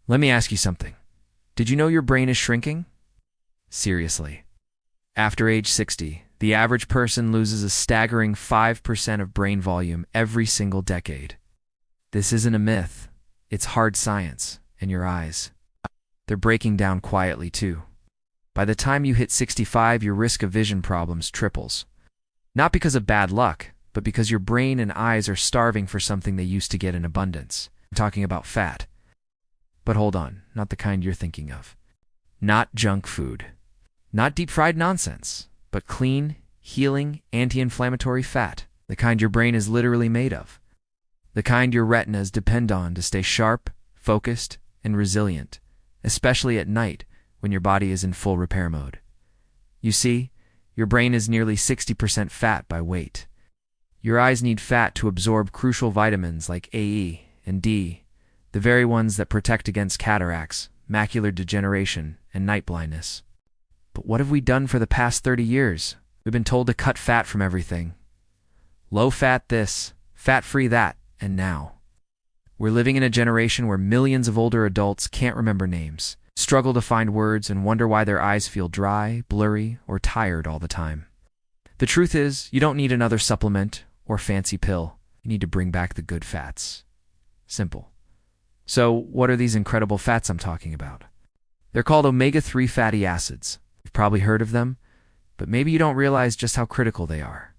Let me ask you something. Did you know your brain is shrinking? Seriously. After age 60, the average person loses a staggering 5% of brain volume every single decade. This isn't a myth. It's hard science, and your eyes. They're breaking down quietly, too. By the time you hit 65, your risk of vision problems triples. Not because of bad luck, but because your brain and eyes are starving for something they used to get in abundance. I'm talking about fat. But hold on, not the kind you're thinking of. Not junk food. Not deep-fried nonsense, but clean, healing, anti-inflammatory fat, the kind your brain is literally made of. The kind your retinas depend on to stay sharp, focused, and resilient, especially at night when your body is in full repair mode. You see, your brain is nearly 60% fat by weight. Your eyes need fat to absorb crucial vitamins like A, and D, the very ones that protect against cataracts, macular degeneration, and night blindness. But what have we done for the past 30 years? We've been told to cut fat from everything. Low fat this, fat-free that, and now. We're living in a generation where millions of older adults can't remember names, struggle to find words, and wonder why their eyes feel dry, blurry, or tired all the time. The truth is, you don't need another supplement or fancy pill. You need to bring back the good fats. Simple. So, what are these incredible fats I'm talking about? They're called omega-3 fatty acids. You've probably heard of them, but maybe you don't realize just how critical they are.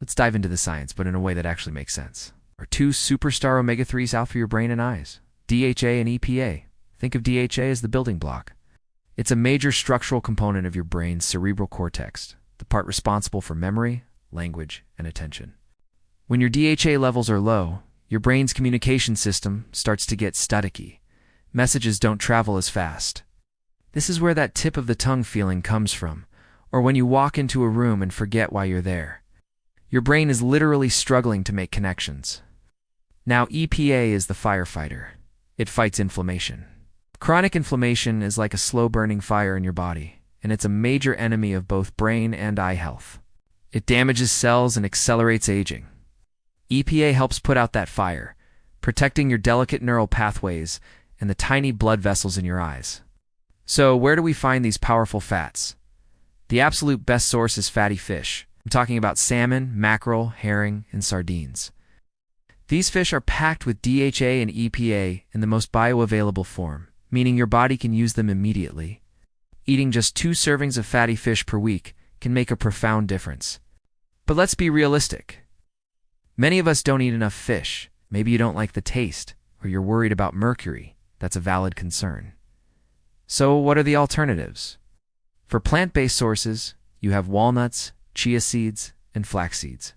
Let's dive into the science, but in a way that actually makes sense. Are two superstar omega-3s out for your brain and eyes? DHA and EPA. Think of DHA as the building block. It's a major structural component of your brain's cerebral cortex, the part responsible for memory, language, and attention. When your DHA levels are low, your brain's communication system starts to get staticky. Messages don't travel as fast. This is where that tip of the tongue feeling comes from, or when you walk into a room and forget why you're there. Your brain is literally struggling to make connections. Now, EPA is the firefighter. It fights inflammation. Chronic inflammation is like a slow-burning fire in your body, and it's a major enemy of both brain and eye health. It damages cells and accelerates aging. EPA helps put out that fire, protecting your delicate neural pathways and the tiny blood vessels in your eyes. So, where do we find these powerful fats? The absolute best source is fatty fish. I'm talking about salmon, mackerel, herring, and sardines. These fish are packed with DHA and EPA in the most bioavailable form, meaning your body can use them immediately. Eating just 2 servings of fatty fish per week can make a profound difference. But let's be realistic. Many of us don't eat enough fish. Maybe you don't like the taste, or you're worried about mercury. That's a valid concern. So what are the alternatives? For plant-based sources, you have walnuts, chia seeds, and flax seeds.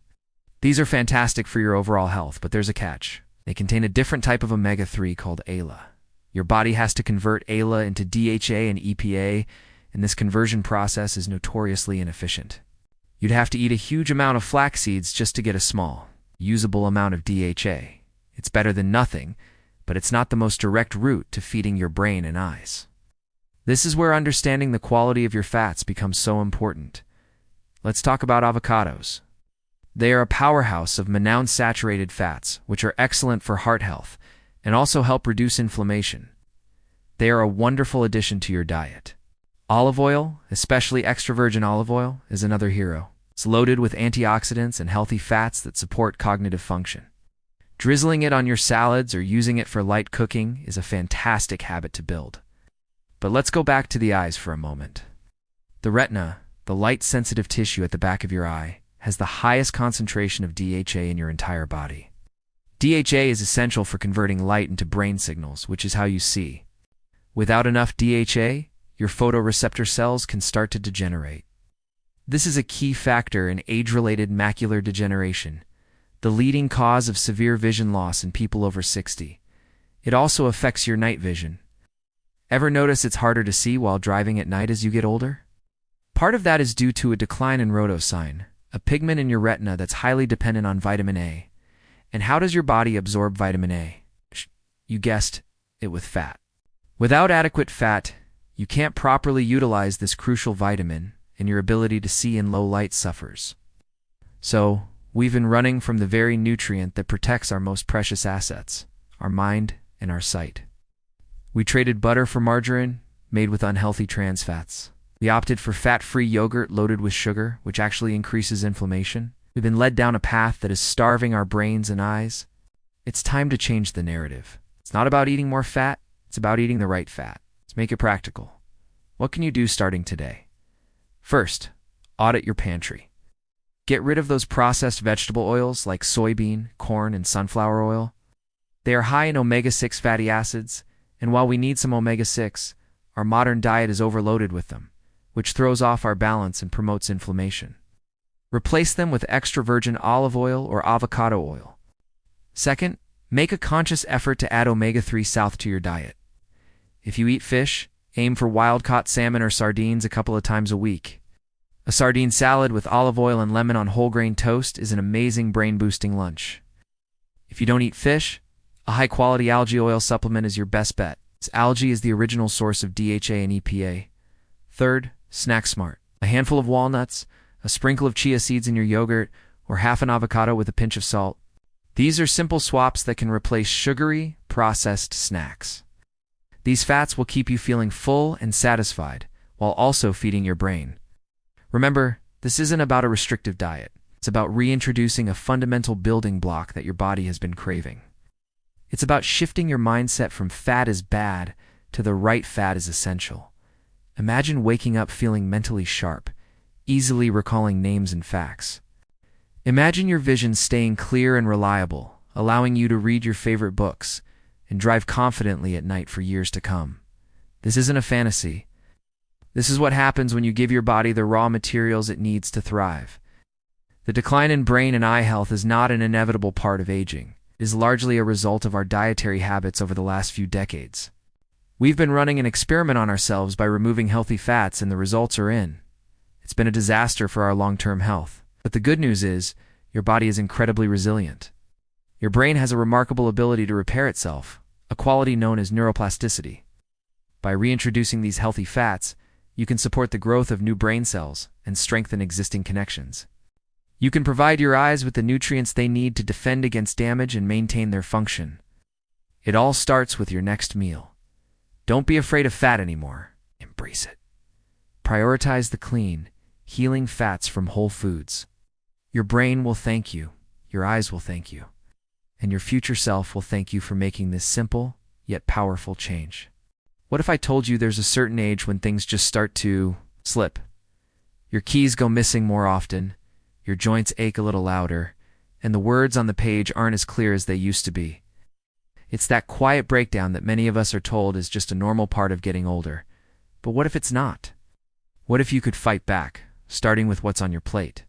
These are fantastic for your overall health, but there's a catch. They contain a different type of omega-3 called ALA. Your body has to convert ALA into DHA and EPA, and this conversion process is notoriously inefficient. You'd have to eat a huge amount of flax seeds just to get a small, usable amount of DHA. It's better than nothing, but it's not the most direct route to feeding your brain and eyes. This is where understanding the quality of your fats becomes so important. Let's talk about avocados. They are a powerhouse of monounsaturated fats, which are excellent for heart health and also help reduce inflammation. They are a wonderful addition to your diet. Olive oil, especially extra virgin olive oil, is another hero. It's loaded with antioxidants and healthy fats that support cognitive function. Drizzling it on your salads or using it for light cooking is a fantastic habit to build. But let's go back to the eyes for a moment. The retina, the light-sensitive tissue at the back of your eye, has the highest concentration of DHA in your entire body. DHA is essential for converting light into brain signals, which is how you see. Without enough DHA, your photoreceptor cells can start to degenerate. This is a key factor in age-related macular degeneration, the leading cause of severe vision loss in people over 60. It also affects your night vision. Ever notice it's harder to see while driving at night as you get older? Part of that is due to a decline in rhodosine, a pigment in your retina that's highly dependent on vitamin A. And how does your body absorb vitamin A? You guessed it, with fat. Without adequate fat, you can't properly utilize this crucial vitamin, and your ability to see in low light suffers. So, we've been running from the very nutrient that protects our most precious assets, our mind and our sight. We traded butter for margarine, made with unhealthy trans fats. We opted for fat-free yogurt loaded with sugar, which actually increases inflammation. We've been led down a path that is starving our brains and eyes. It's time to change the narrative. It's not about eating more fat, it's about eating the right fat. Let's make it practical. What can you do starting today? First, audit your pantry. Get rid of those processed vegetable oils like soybean, corn, and sunflower oil. They are high in omega-6 fatty acids, and while we need some omega-6, our modern diet is overloaded with them, which throws off our balance and promotes inflammation. Replace them with extra virgin olive oil or avocado oil. Second, make a conscious effort to add omega-3 south to your diet. If you eat fish, aim for wild-caught salmon or sardines a couple of times a week. A sardine salad with olive oil and lemon on whole-grain toast is an amazing brain-boosting lunch. If you don't eat fish, a high-quality algae oil supplement is your best bet. Algae is the original source of DHA and EPA. Third, snack smart. A handful of walnuts, a sprinkle of chia seeds in your yogurt, or half an avocado with a pinch of salt. These are simple swaps that can replace sugary, processed snacks. These fats will keep you feeling full and satisfied, while also feeding your brain. Remember, this isn't about a restrictive diet. It's about reintroducing a fundamental building block that your body has been craving. It's about shifting your mindset from fat is bad to the right fat is essential. Imagine waking up feeling mentally sharp, easily recalling names and facts. Imagine your vision staying clear and reliable, allowing you to read your favorite books and drive confidently at night for years to come. This isn't a fantasy. This is what happens when you give your body the raw materials it needs to thrive. The decline in brain and eye health is not an inevitable part of aging. It is largely a result of our dietary habits over the last few decades. We've been running an experiment on ourselves by removing healthy fats, and the results are in. It's been a disaster for our long-term health. But the good news is, your body is incredibly resilient. Your brain has a remarkable ability to repair itself, a quality known as neuroplasticity. By reintroducing these healthy fats, you can support the growth of new brain cells and strengthen existing connections. You can provide your eyes with the nutrients they need to defend against damage and maintain their function. It all starts with your next meal. Don't be afraid of fat anymore. Embrace it. Prioritize the clean, healing fats from whole foods. Your brain will thank you, your eyes will thank you, and your future self will thank you for making this simple, yet powerful change. What if I told you there's a certain age when things just start to slip? Your keys go missing more often, your joints ache a little louder, and the words on the page aren't as clear as they used to be. It's that quiet breakdown that many of us are told is just a normal part of getting older. But what if it's not? What if you could fight back, starting with what's on your plate?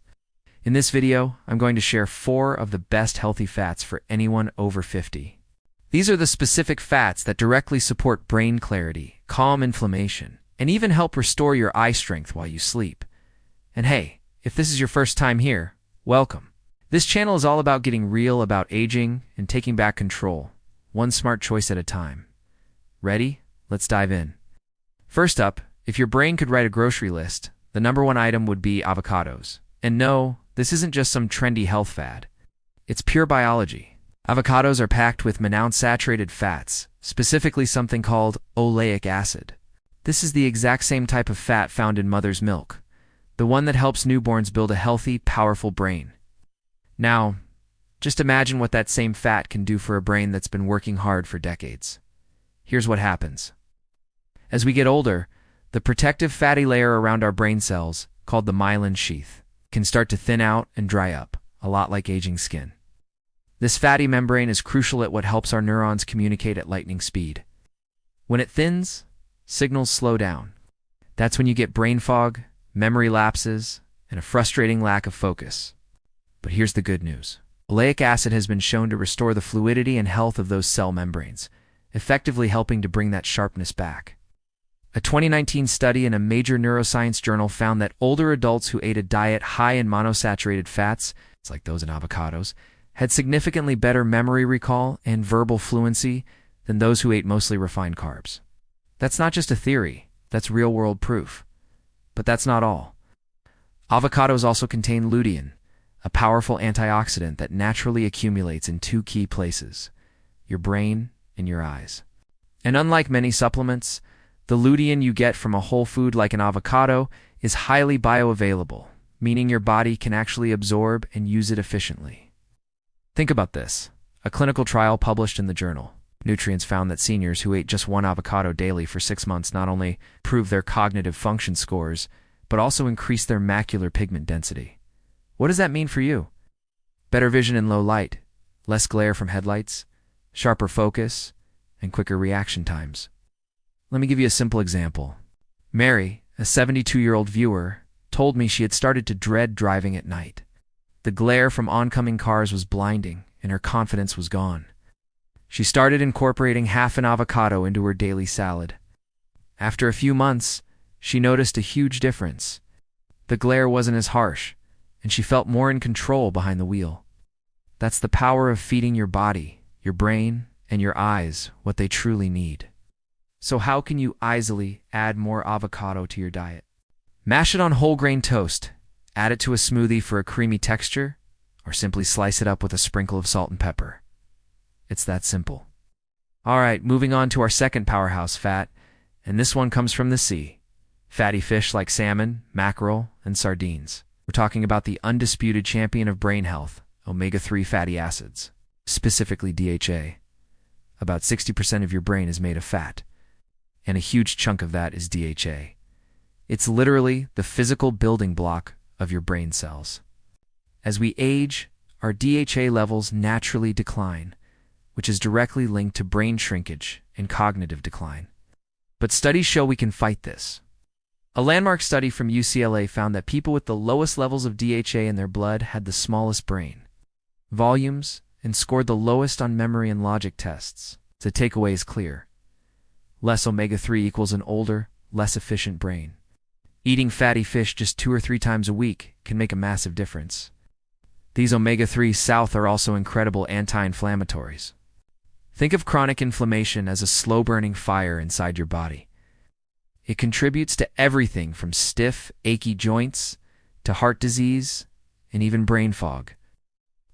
In this video, I'm going to share 4 of the best healthy fats for anyone over 50. These are the specific fats that directly support brain clarity, calm inflammation, and even help restore your eye strength while you sleep. And hey, if this is your first time here, welcome. This channel is all about getting real about aging and taking back control, one smart choice at a time. Ready? Let's dive in. First up, if your brain could write a grocery list, the #1 item would be avocados. And no, this isn't just some trendy health fad. It's pure biology. Avocados are packed with monounsaturated fats, specifically something called oleic acid. This is the exact same type of fat found in mother's milk, the one that helps newborns build a healthy, powerful brain. Now, just imagine what that same fat can do for a brain that's been working hard for decades. Here's what happens. As we get older, the protective fatty layer around our brain cells, called the myelin sheath, can start to thin out and dry up, a lot like aging skin. This fatty membrane is crucial at what helps our neurons communicate at lightning speed. When it thins, signals slow down. That's when you get brain fog, memory lapses, and a frustrating lack of focus. But here's the good news. Oleic acid has been shown to restore the fluidity and health of those cell membranes, effectively helping to bring that sharpness back. A 2019 study in a major neuroscience journal found that older adults who ate a diet high in monosaturated fats, it's like those in avocados, had significantly better memory recall and verbal fluency than those who ate mostly refined carbs. That's not just a theory, that's real-world proof. But that's not all. Avocados also contain lutein, a powerful antioxidant that naturally accumulates in 2 key places: your brain and your eyes. And unlike many supplements, the lutein you get from a whole food like an avocado is highly bioavailable, meaning your body can actually absorb and use it efficiently. Think about this. A clinical trial published in the journal Nutrients found that seniors who ate just one avocado daily for 6 months not only improved their cognitive function scores, but also increased their macular pigment density. What does that mean for you? Better vision in low light, less glare from headlights, sharper focus, and quicker reaction times. Let me give you a simple example. Mary, a 72-year-old viewer, told me she had started to dread driving at night. The glare from oncoming cars was blinding, and her confidence was gone. She started incorporating half an avocado into her daily salad. After a few months, she noticed a huge difference. The glare wasn't as harsh, and she felt more in control behind the wheel. That's the power of feeding your body, your brain, and your eyes what they truly need. So how can you easily add more avocado to your diet? Mash it on whole grain toast, add it to a smoothie for a creamy texture, or simply slice it up with a sprinkle of salt and pepper. It's that simple. All right, moving on to our second powerhouse fat, and this one comes from the sea. Fatty fish like salmon, mackerel, and sardines. We're talking about the undisputed champion of brain health, omega-3 fatty acids, specifically DHA. About 60% of your brain is made of fat, and a huge chunk of that is DHA. It's literally the physical building block of your brain cells. As we age, our DHA levels naturally decline, which is directly linked to brain shrinkage and cognitive decline. But studies show we can fight this. A landmark study from UCLA found that people with the lowest levels of DHA in their blood had the smallest brain volumes and scored the lowest on memory and logic tests. The takeaway is clear. Less omega-3 equals an older, less efficient brain. Eating fatty fish just 2 or 3 times a week can make a massive difference. These omega-3s south are also incredible anti-inflammatories. Think of chronic inflammation as a slow-burning fire inside your body. It contributes to everything from stiff, achy joints to heart disease and even brain fog.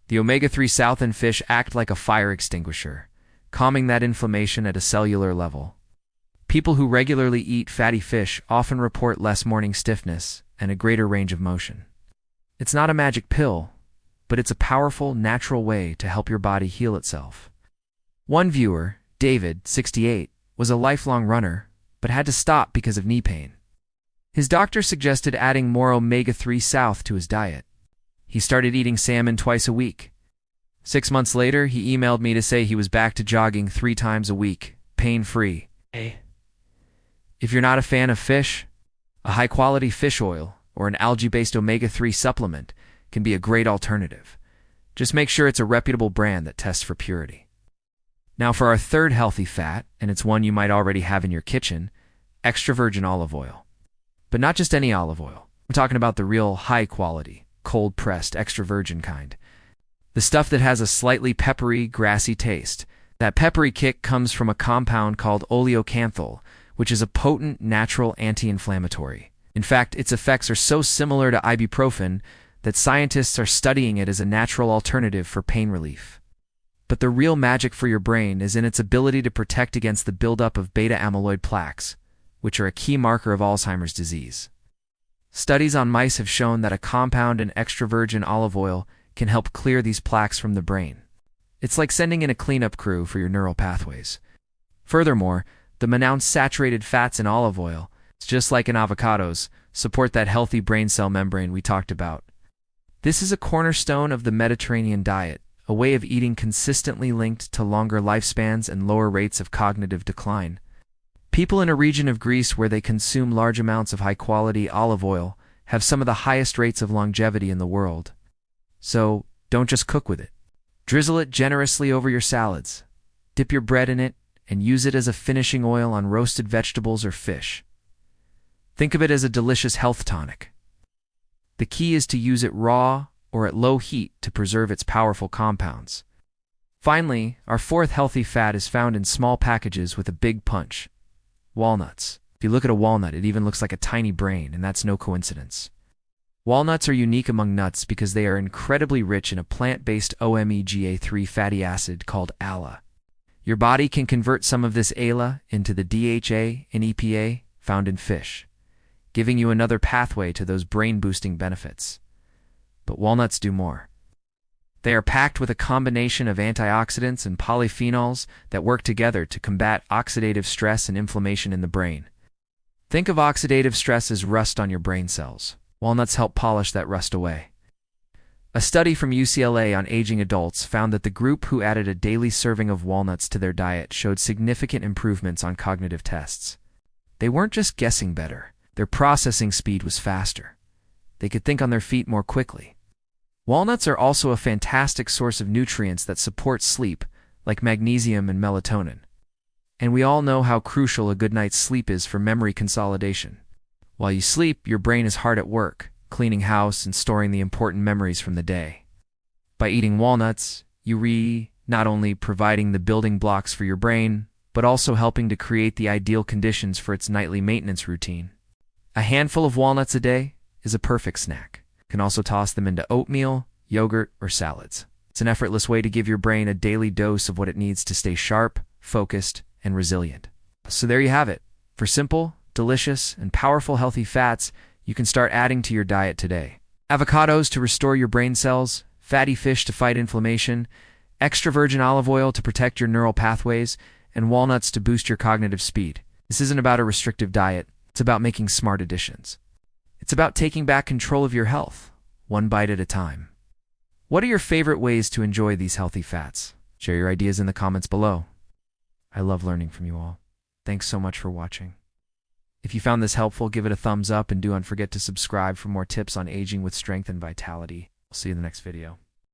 The omega-3 south in fish act like a fire extinguisher, calming that inflammation at a cellular level. People who regularly eat fatty fish often report less morning stiffness and a greater range of motion. It's not a magic pill, but it's a powerful, natural way to help your body heal itself. One viewer, David, 68, was a lifelong runner, but had to stop because of knee pain. His doctor suggested adding more omega-3 south to his diet. He started eating salmon twice a week. 6 months later, he emailed me to say he was back to jogging 3 times a week, pain-free. If you're not a fan of fish, a high-quality fish oil or an algae-based omega-3 supplement can be a great alternative. Just make sure it's a reputable brand that tests for purity. Now for our third healthy fat, and it's one you might already have in your kitchen, extra virgin olive oil. But not just any olive oil. I'm talking about the real high-quality, cold-pressed, extra virgin kind. The stuff that has a slightly peppery, grassy taste. That peppery kick comes from a compound called oleocanthal, which is a potent natural anti-inflammatory. In fact, its effects are so similar to ibuprofen that scientists are studying it as a natural alternative for pain relief. But the real magic for your brain is in its ability to protect against the buildup of beta-amyloid plaques, which are a key marker of Alzheimer's disease. Studies on mice have shown that a compound in extra virgin olive oil can help clear these plaques from the brain. It's like sending in a cleanup crew for your neural pathways. Furthermore, the monounsaturated fats in olive oil, just like in avocados, support that healthy brain cell membrane we talked about. This is a cornerstone of the Mediterranean diet, a way of eating consistently linked to longer lifespans and lower rates of cognitive decline. People in a region of Greece where they consume large amounts of high-quality olive oil have some of the highest rates of longevity in the world. So, don't just cook with it. Drizzle it generously over your salads. Dip your bread in it and use it as a finishing oil on roasted vegetables or fish. Think of it as a delicious health tonic. The key is to use it raw or at low heat to preserve its powerful compounds. Finally, our fourth healthy fat is found in small packages with a big punch. Walnuts. If you look at a walnut, it even looks like a tiny brain, and that's no coincidence. Walnuts are unique among nuts because they are incredibly rich in a plant-based omega-3 fatty acid called ALA. Your body can convert some of this ALA into the DHA and EPA found in fish, giving you another pathway to those brain-boosting benefits. But walnuts do more. They are packed with a combination of antioxidants and polyphenols that work together to combat oxidative stress and inflammation in the brain. Think of oxidative stress as rust on your brain cells. Walnuts help polish that rust away. A study from UCLA on aging adults found that the group who added a daily serving of walnuts to their diet showed significant improvements on cognitive tests. They weren't just guessing better. Their processing speed was faster. They could think on their feet more quickly. Walnuts are also a fantastic source of nutrients that support sleep, like magnesium and melatonin. And we all know how crucial a good night's sleep is for memory consolidation. While you sleep, your brain is hard at work, cleaning house and storing the important memories from the day. By eating walnuts, you not only providing the building blocks for your brain, but also helping to create the ideal conditions for its nightly maintenance routine. A handful of walnuts a day is a perfect snack. You can also toss them into oatmeal, yogurt, or salads. It's an effortless way to give your brain a daily dose of what it needs to stay sharp, focused, and resilient. So there you have it. For simple, delicious, and powerful healthy fats, you can start adding to your diet today. Avocados to restore your brain cells, fatty fish to fight inflammation, extra virgin olive oil to protect your neural pathways, and walnuts to boost your cognitive speed. This isn't about a restrictive diet. It's about making smart additions. It's about taking back control of your health, one bite at a time. What are your favorite ways to enjoy these healthy fats? Share your ideas in the comments below. I love learning from you all. Thanks so much for watching. If you found this helpful, give it a thumbs up and do not forget to subscribe for more tips on aging with strength and vitality. I'll see you in the next video.